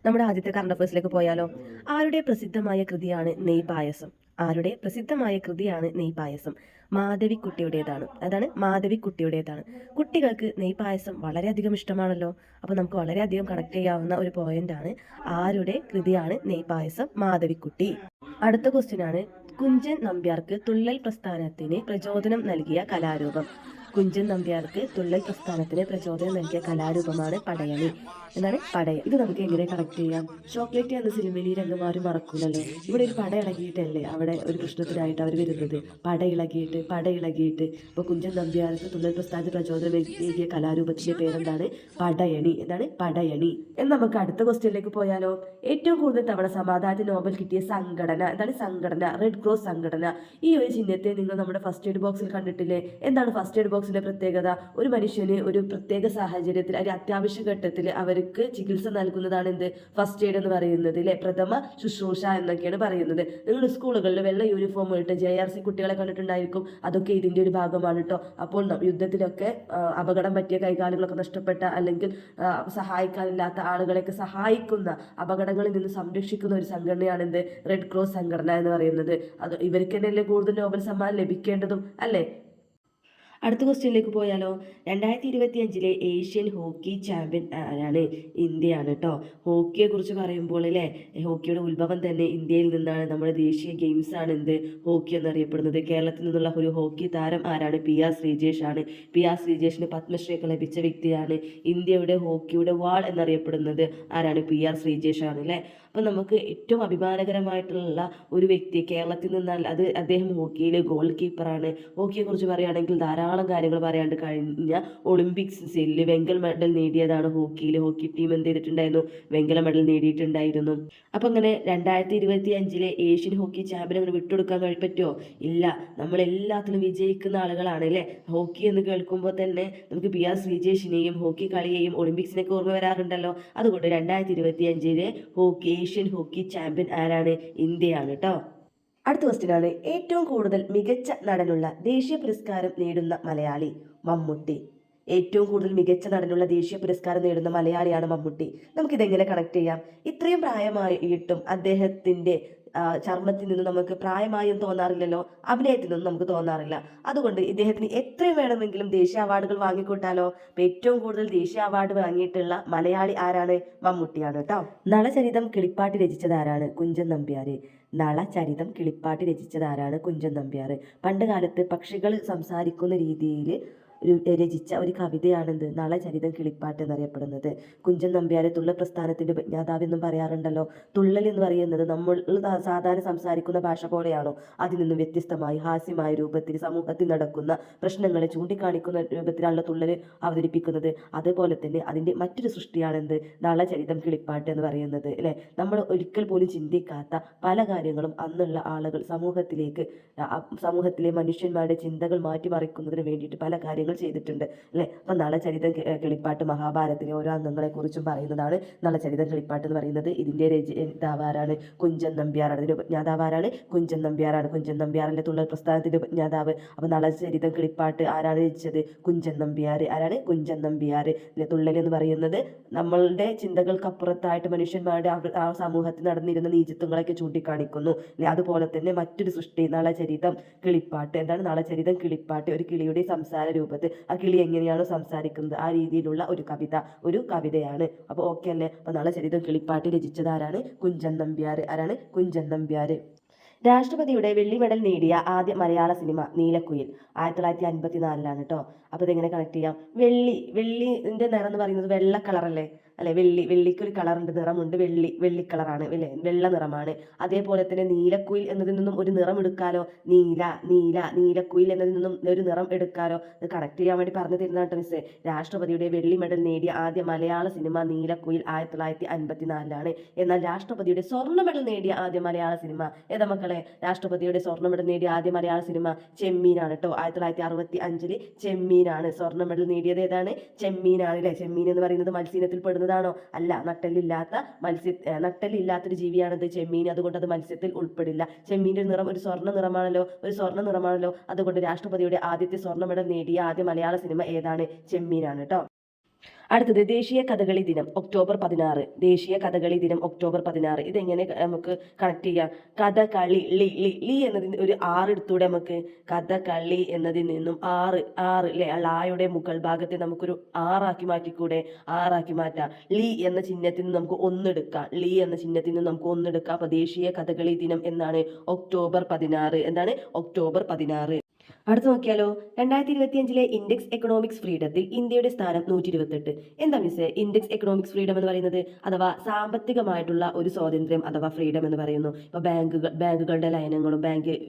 നമ്മുടെ ആദ്യത്തെ കറണ്ട് അഫയേഴ്സിലേക്ക് പോയാലോ? ആരുടെ പ്രസിദ്ധമായ കൃതിയാണ് നെയ് പായസം? ആരുടെ പ്രസിദ്ധമായ കൃതിയാണ് നെയ് പായസം? മാധവിക്കുട്ടിയുടേതാണ്. അതാണ് മാധവിക്കുട്ടിയുടേതാണ്. കുട്ടികൾക്ക് നെയ് പായസം വളരെയധികം ഇഷ്ടമാണല്ലോ. അപ്പോൾ നമുക്ക് വളരെയധികം കണക്ട് ചെയ്യാവുന്ന ഒരു പോയിന്റ് ആണ്. ആരുടെ കൃതിയാണ് നെയ് പായസം? മാധവിക്കുട്ടി. അടുത്ത ക്വസ്റ്റ്യൻ ആണ്, കുഞ്ചൻ നമ്പ്യാർക്ക് തുള്ളൽ പ്രസ്ഥാനത്തിന് പ്രചോദനം നൽകിയ കലാരൂപം. കുഞ്ചൻ നമ്പ്യാർക്ക് തുള്ളൽ പ്രസ്ഥാനത്തിന് പ്രചോദനം നൽകിയ കലാരൂപമാണ് പടയണി. എന്താണ് പടയ? ഇത് നമുക്ക് എങ്ങനെ കണക്ട് ചെയ്യാം? ചോക്ലേറ്റ് എന്ന സിനിമയിൽ ഈ രംഗം ആരും മറക്കൂലല്ലോ. ഇവിടെ ഒരു പട ഇളകിയിട്ടല്ലേ അവിടെ ഒരു പ്രശ്നത്തിനായിട്ട് അവർ വരുന്നത്. പട ഇളകിയിട്ട് ഇപ്പോൾ കുഞ്ചൻ നമ്പ്യാർക്ക് തുള്ളൽ പ്രസ്ഥാനത്തിന് പ്രചോദനം നൽകിയ കലാരൂപത്തിന്റെ പേരെന്താണ്? പടയണി. എന്താണ് പടയണി? എന്ന് നമുക്ക് അടുത്ത ക്വസ്റ്റ്യനിലേക്ക് പോയാലോ? ഏറ്റവും കൂടുതൽ തവണ സമാധാന നോബൽ കിട്ടിയ സംഘടന. എന്താണ് സംഘടന? റെഡ് ക്രോസ് സംഘടന. ഈ ഒരു ചിഹ്നത്തെ നിങ്ങൾ നമ്മുടെ ഫസ്റ്റ് എയ്ഡ് ബോക്സിൽ കണ്ടിട്ടില്ലേ? എന്താണ് ഫസ്റ്റ് എയ്ഡ് ബോക്സിന്റെ പ്രത്യേകത? ഒരു മനുഷ്യന് ഒരു പ്രത്യേക സാഹചര്യത്തിൽ ഒരു അത്യാവശ്യ ഘട്ടത്തിൽ അവർക്ക് ചികിത്സ നൽകുന്നതാണ് എന്ത്? ഫസ്റ്റ് എയ്ഡ് എന്ന് പറയുന്നത് അല്ലെ? പ്രഥമ ശുശ്രൂഷ എന്നൊക്കെയാണ് പറയുന്നത്. നിങ്ങൾ സ്കൂളുകളിൽ വെള്ള യൂണിഫോം ഇട്ട് JRC കുട്ടികളെ കണ്ടിട്ടുണ്ടായിരിക്കും. അതൊക്കെ ഇതിന്റെ ഒരു ഭാഗമാണ് കേട്ടോ. അപ്പോൾ യുദ്ധത്തിലൊക്കെ അപകടം പറ്റിയ കൈകാലുകളൊക്കെ നഷ്ടപ്പെട്ട അല്ലെങ്കിൽ സഹായിക്കാനില്ലാത്ത ആളുകളെയൊക്കെ സഹായിക്കുന്ന, അപകടങ്ങളിൽ നിന്ന് സംരക്ഷിക്കുന്ന ഒരു സംഘടനയാണ് എന്ത്? റെഡ് ക്രോസ് സംഘടന എന്ന് പറയുന്നത്. അത് ഇവർക്ക് തന്നെയല്ലേ കൂടുതൽ നോബൽ സമ്മാനം ലഭിക്കേണ്ടതും അല്ലേ? അടുത്ത ക്വസ്റ്റ്യനിലേക്ക് പോയാലോ? 2025 ഏഷ്യൻ ഹോക്കി ചാമ്പ്യൻ ആരാണ്? ഇന്ത്യയാണ് കേട്ടോ. ഹോക്കിയെ കുറിച്ച് പറയുമ്പോൾ അല്ലേ, ഹോക്കിയുടെ ഉത്ഭവം തന്നെ ഇന്ത്യയിൽ നിന്നാണ്. നമ്മുടെ ദേശീയ ഗെയിംസ് ആണ് എന്ത്? ഹോക്കി എന്നറിയപ്പെടുന്നത്. കേരളത്തിൽ നിന്നുള്ള ഒരു ഹോക്കി താരം ആരാണ്? PR ശ്രീജേഷ് ആണ്. PR ശ്രീജേഷിന് പത്മശ്രീ ഒക്കെ ലഭിച്ച വ്യക്തിയാണ്. ഇന്ത്യയുടെ ഹോക്കിയുടെ വാൾ എന്നറിയപ്പെടുന്നത് ആരാണ്? PR ശ്രീജേഷ് ആണ് അല്ലേ. അപ്പം നമുക്ക് ഏറ്റവും അഭിമാനകരമായിട്ടുള്ള ഒരു വ്യക്തി കേരളത്തിൽ നിന്നാൽ അത് അദ്ദേഹം ഹോക്കിയിലെ ഗോൾ കീപ്പറാണ്. ഹോക്കിയെ കുറിച്ച് പറയുകയാണെങ്കിൽ ധാരാളം കാര്യങ്ങൾ പറയാണ്ട്, കഴിഞ്ഞ ഒളിമ്പിക്സിൽ വെങ്കല മെഡൽ നേടിയതാണ് ഹോക്കിയിൽ. ഹോക്കി ടീം എന്ത് ചെയ്തിട്ടുണ്ടായിരുന്നു? വെങ്കല മെഡൽ നേടിയിട്ടുണ്ടായിരുന്നു. അപ്പം അങ്ങനെ 2025 ഏഷ്യൻ ഹോക്കി ചാമ്പ്യൻ അങ്ങനെ വിട്ടുകൊടുക്കാൻ പറ്റുമോ? ഇല്ല. നമ്മളെല്ലാത്തിലും വിജയിക്കുന്ന ആളുകളാണ് അല്ലേ. ഹോക്കി എന്ന് കേൾക്കുമ്പോൾ തന്നെ നമുക്ക് PR ശ്രീജേഷിനെയും ഹോക്കി കളിയെയും ഒളിമ്പിക്സിനൊക്കെ ഓർമ്മ വരാറുണ്ടല്ലോ. അതുകൊണ്ട് 2025 ഏഷ്യൻ ഹോക്കി ചാമ്പ്യൻ ആരാണ്? ഇന്ത്യയാണ് കേട്ടോ. അടുത്ത ക്വസ്റ്റ്യൻ ആണ്, ഏറ്റവും കൂടുതൽ മികച്ച നടനുള്ള ദേശീയ പുരസ്കാരം നേടുന്ന മലയാളി? മമ്മൂട്ടി. ഏറ്റവും കൂടുതൽ മികച്ച നടനുള്ള ദേശീയ പുരസ്കാരം നേടുന്ന മലയാളിയാണ് മമ്മൂട്ടി. നമുക്കിതെങ്ങനെ കണക്ട് ചെയ്യാം? ഇത്രയും പ്രായമായിട്ടും അദ്ദേഹത്തിന്റെ ചർമ്മത്തിൽ നിന്ന് നമുക്ക് പ്രായമായും തോന്നാറില്ലല്ലോ, അഭിനയത്തിൽ നിന്നും നമുക്ക് തോന്നാറില്ല. അതുകൊണ്ട് ഇദ്ദേഹത്തിന് എത്രയും വേണമെങ്കിലും ദേശീയ അവാർഡുകൾ വാങ്ങിക്കൂട്ടാലോ. അപ്പൊ ഏറ്റവും കൂടുതൽ ദേശീയ അവാർഡ് വാങ്ങിയിട്ടുള്ള മലയാളി ആരാണ്? മമ്മൂട്ടിയാണ് കേട്ടോ. നളചരിതം കിളിപ്പാട്ട് രചിച്ചത് ആരാണ്? കുഞ്ചൻ നമ്പ്യാര്. നളചരിതം കിളിപ്പാട്ട് രചിച്ചത് ആരാണ്? കുഞ്ചൻ നമ്പ്യാർ. പണ്ട് കാലത്ത് പക്ഷികൾ സംസാരിക്കുന്ന രീതിയിൽ രചിച്ച ഒരു കവിതയാണെന്ത്? നളചരിതം കിളിപ്പാട്ട് എന്നറിയപ്പെടുന്നത്. കുഞ്ചൻ നമ്പ്യാരെ തുള്ളൽ പ്രസ്ഥാനത്തിന്റെ ഉപജ്ഞാതാവെന്നും പറയാറുണ്ടല്ലോ. തുള്ളൽ എന്ന് പറയുന്നത് നമ്മൾ സാധാരണ സംസാരിക്കുന്ന ഭാഷ പോലെയാണോ? അതിൽ നിന്നും വ്യത്യസ്തമായി ഹാസ്യമായ രൂപത്തിൽ സമൂഹത്തിൽ നടക്കുന്ന പ്രശ്നങ്ങളെ ചൂണ്ടിക്കാണിക്കുന്ന രൂപത്തിലാണല്ലോ തുള്ളൽ അവതരിപ്പിക്കുന്നത്. അതുപോലെ തന്നെ അതിന്റെ മറ്റൊരു സൃഷ്ടിയാണെന്ത്? നളചരിതം കിളിപ്പാട്ട് എന്ന് പറയുന്നത് അല്ലെ. നമ്മൾ ഒരിക്കൽ പോലും ചിന്തിക്കാത്ത പല കാര്യങ്ങളും അന്നുള്ള ആളുകൾ സമൂഹത്തിലെ മനുഷ്യന്മാരുടെ ചിന്തകൾ മാറ്റിമറിക്കുന്നതിന് വേണ്ടിയിട്ട് പല കാര്യങ്ങൾ ചെയ്തിട്ടുണ്ട് അല്ലെ. അപ്പൊ നളചരിതം കിളിപ്പാട്ട് മഹാഭാരതത്തിലെ ഓരോ അംഗങ്ങളെ കുറിച്ചും പറയുന്നതാണ് നളചരിതം കിളിപ്പാട്ട് എന്ന് പറയുന്നത്. ഇതിന്റെ രചയിതാവാരാണ്? കുഞ്ചൻ നമ്പ്യാറാണ്. ഇതിന്റെ ഉപജ്ഞാതാവാരാണ്? കുഞ്ചൻ നമ്പ്യാറാണ്. കുഞ്ചൻ നമ്പ്യാറിന്റെ തുള്ളൽ പ്രസ്ഥാനത്തിന്റെ ഉപജ്ഞാതാവ്. അപ്പൊ നളചരിതം കിളിപ്പാട്ട് ആരാണ് രചിച്ചത്? കുഞ്ചൻ നമ്പ്യാർ. ആരാണ്? കുഞ്ചൻ നമ്പ്യാർ. തുള്ളൽ എന്ന് പറയുന്നത് നമ്മളുടെ ചിന്തകൾക്കപ്പുറത്തായിട്ട് മനുഷ്യന്മാരുടെ ആ സമൂഹത്തിൽ നടന്നിരുന്ന നീചത്വങ്ങളൊക്കെ ചൂണ്ടിക്കാണിക്കുന്നു അല്ലെ. അതുപോലെ തന്നെ മറ്റൊരു സൃഷ്ടി നളചരിതം കിളിപ്പാട്ട്. എന്താണ് നളചരിതം കിളിപ്പാട്ട്? ഒരു കിളിയുടെ സംസാര രൂപത്തിൽ ആ കിളി എങ്ങനെയാണോ സംസാരിക്കുന്നത് ആ രീതിയിലുള്ള ഒരു കവിതയാണ്. അപ്പോൾ ഓക്കെ അല്ലേ. അപ്പൊ നളചരിതം കിളിപ്പാട്ട് രചിച്ചത് ആരാണ്? കുഞ്ചൻ നമ്പ്യാർ. ആരാണ്? കുഞ്ചൻ നമ്പ്യാർ. രാഷ്ട്രപതിയുടെ വെള്ളി മെഡൽ നേടിയ ആദ്യ മലയാള സിനിമ നീലക്കുയിൽ. 1954 കേട്ടോ. അപ്പോൾ ഇതെങ്ങനെ കണക്ട് ചെയ്യാം? വെള്ളിന്റെ നിറം എന്ന് പറയുന്നത് വെള്ള കളറല്ലേ അല്ലെ. വെള്ളിക്ക് ഒരു കളറുണ്ട്, നിറമുണ്ട്. വെള്ളി കളറാണ് അല്ലെ, വെള്ള നിറമാണ്. അതേപോലെ തന്നെ നീലക്കുയിൽ എന്നതിൽ നിന്നും ഒരു നിറം എടുക്കാലോ. നീലക്കുയിൽ എന്നതിൽ നിന്നും ഒരു നിറം എടുക്കാലോ. ഇത് കണക്ട് ചെയ്യാൻ വേണ്ടി പറഞ്ഞു തരുന്നതാണ് മിസ്. രാഷ്ട്രപതിയുടെ വെള്ളി മെഡൽ നേടിയ ആദ്യ മലയാള സിനിമ നീലക്കുയിൽ 1954. എന്നാൽ രാഷ്ട്രപതിയുടെ സ്വർണ്ണ മെഡൽ നേടിയ ആദ്യ മലയാള സിനിമ ഏതാ മക്കളെ? രാഷ്ട്രപതിയുടെ സ്വർണ്ണ മെഡൽ നേടിയ ആദ്യ മലയാള സിനിമ ചെമ്മീനാണ് കേട്ടോ. 1965 ചെമ്മീനാണ്. സ്വർണ്ണ മെഡൽ നേടിയത് ഏതാണ്? ചെമ്മീനാണ് അല്ലെ. ചെമ്മീൻ എന്ന് പറയുന്നത് മത്സ്യത്തിൽ പെടുന്നതാണോ? അല്ല. നട്ടലില്ലാത്തൊരു ജീവിയാണത് ചെമ്മീൻ. അതുകൊണ്ട് അത് മത്സ്യത്തിൽ ഉൾപ്പെടില്ല. ചെമ്മീന്റെ നിറം ഒരു സ്വർണ്ണ നിറമാണല്ലോ. അതുകൊണ്ട് രാഷ്ട്രപതിയുടെ ആദ്യത്തെ സ്വർണ്ണ മെഡൽ നേടിയ ആദ്യ മലയാള സിനിമ ഏതാണ്? ചെമ്മീനാണ് കേട്ടോ. അടുത്തത് ദേശീയ കഥകളി ദിനം ഒക്ടോബർ 16. ദേശീയ കഥകളി ദിനം ഒക്ടോബർ 16. ഇതെങ്ങനെ നമുക്ക് കണക്ട് ചെയ്യാം? കഥകളി ലി ലി ലി എന്നതിന് ഒരു ആറ് എടുത്തൂടെ നമുക്ക്? കഥകളി എന്നതിൽ നിന്നും ആറ് അല്ലെ, ലായുടെ മുകൾ ഭാഗത്തെ നമുക്കൊരു ആറാക്കി മാറ്റിക്കൂടെ? ആറാക്കി മാറ്റാം. ലി എന്ന ചിഹ്നത്തിൽ നിന്ന് നമുക്ക് ഒന്നെടുക്കാം. ലി എന്ന ചിഹ്നത്തിൽ നിന്ന് നമുക്ക് ഒന്നെടുക്കാം. അപ്പൊ ദേശീയ കഥകളി ദിനം എന്നാണ് ഒക്ടോബർ 16. എന്താണ്? ഒക്ടോബർ 16. അടുത്ത് നോക്കിയാലോ, 2025 ഇൻഡെക്സ് എക്കണോമിക്സ് ഫ്രീഡത്തിൽ ഇന്ത്യയുടെ സ്ഥാനം 128. എന്താ മിസ്സേ ഇൻഡെക്സ് എക്കണോമിക്സ് ഫ്രീഡം എന്ന് പറയുന്നത്? അഥവാ സാമ്പത്തികമായിട്ടുള്ള ഒരു സ്വാതന്ത്ര്യം അഥവാ ഫ്രീഡം എന്ന് പറയുന്നു. ഇപ്പൊ ബാങ്കുകളുടെ ലയനങ്ങളും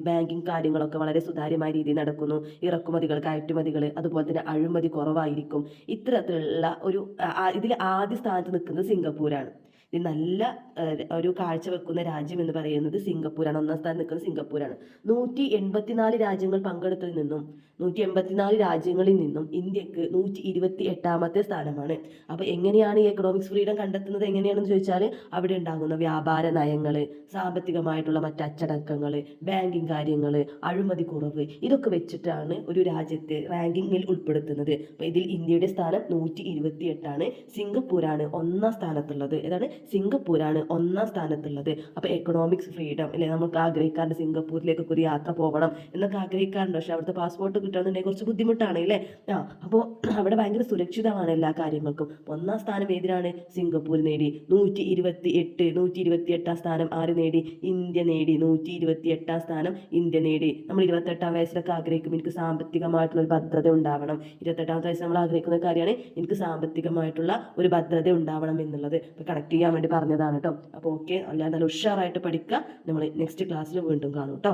ബാങ്കിങ് കാര്യങ്ങളൊക്കെ വളരെ സുതാര്യമായ രീതിയിൽ നടക്കുന്നു. ഇറക്കുമതികൾ, കയറ്റുമതികൾ, അതുപോലെ തന്നെ അഴിമതി കുറവായിരിക്കും. ഇത്തരത്തിലുള്ള ഇതിൽ ആദ്യ സ്ഥാനത്ത് നിൽക്കുന്നത് സിംഗപ്പൂരാണ്. ഇത് നല്ല ഒരു കാഴ്ച വെക്കുന്ന രാജ്യം എന്ന് പറയുന്നത് സിംഗപ്പൂരാണ്. ഒന്നാം സ്ഥാനം നിൽക്കുന്നത് സിംഗപ്പൂരാണ്. 184 രാജ്യങ്ങൾ പങ്കെടുത്തതിൽ നിന്നും 184 രാജ്യങ്ങളിൽ നിന്നും ഇന്ത്യക്ക് 128ാമത്തെ സ്ഥാനമാണ്. അപ്പോൾ എങ്ങനെയാണ് ഈ എക്കണോമിക്സ് ഫ്രീഡം കണ്ടെത്തുന്നത്? എങ്ങനെയാണെന്ന് ചോദിച്ചാൽ അവിടെ ഉണ്ടാകുന്ന വ്യാപാര നയങ്ങൾ, സാമ്പത്തികമായിട്ടുള്ള മറ്റ് അച്ചടക്കങ്ങൾ, ബാങ്കിങ് കാര്യങ്ങൾ, അഴിമതി കുറവ്, ഇതൊക്കെ വെച്ചിട്ടാണ് ഒരു രാജ്യത്തെ റാങ്കിങ്ങിൽ ഉൾപ്പെടുത്തുന്നത്. അപ്പോൾ ഇതിൽ ഇന്ത്യയുടെ സ്ഥാനം 128ആണ്. സിംഗപ്പൂരാണ് ഒന്നാം സ്ഥാനത്തുള്ളത്. ഏതാണ്? സിംഗപ്പൂരാണ് ഒന്നാം സ്ഥാനത്തുള്ളത്. അപ്പോൾ എക്കണോമിക്സ് ഫ്രീഡം അല്ലെ, നമുക്ക് ആഗ്രഹിക്കാറുണ്ട് സിംഗപ്പൂരിലേക്കൊക്കെ ഒരു യാത്ര പോകണം എന്നൊക്കെ ആഗ്രഹിക്കാറുണ്ട്. പക്ഷെ അവിടുത്തെ പാസ്പോർട്ട് കിട്ടണമെന്നുണ്ടെങ്കിൽ കുറച്ച് ബുദ്ധിമുട്ടാണ് അല്ലേ? അപ്പോൾ അവിടെ ഭയങ്കര സുരക്ഷിതമാണ് എല്ലാ കാര്യങ്ങൾക്കും. ഒന്നാം സ്ഥാനം ഏതിനാണ്? സിംഗപ്പൂർ നേടി. 128ാം സ്ഥാനം ആര് നേടി? ഇന്ത്യ നേടി. 128ാം സ്ഥാനം ഇന്ത്യ നേടി. നമ്മൾ 28ാം വയസ്സിലൊക്കെ ആഗ്രഹിക്കും എനിക്ക് സാമ്പത്തികമായിട്ടുള്ള ഒരു ഭദ്രത ഉണ്ടാവണം. 28ാമത്തെ വയസ്സിൽ നമ്മൾ ആഗ്രഹിക്കുന്ന കാര്യമാണ് എനിക്ക് സാമ്പത്തികമായിട്ടുള്ള ഒരു ഭദ്രത ഉണ്ടാവണം എന്നുള്ളത്. അപ്പോൾ കണക്ട് ചെയ്യാൻ വേണ്ടി പറഞ്ഞതാണ് കേട്ടോ. അപ്പോൾ ഓക്കെ, അല്ലാതെ നല്ല ഉഷാറായിട്ട് പഠിക്കുക. നമ്മൾ നെക്സ്റ്റ് ക്ലാസ്സിൽ വീണ്ടും കാണും കേട്ടോ.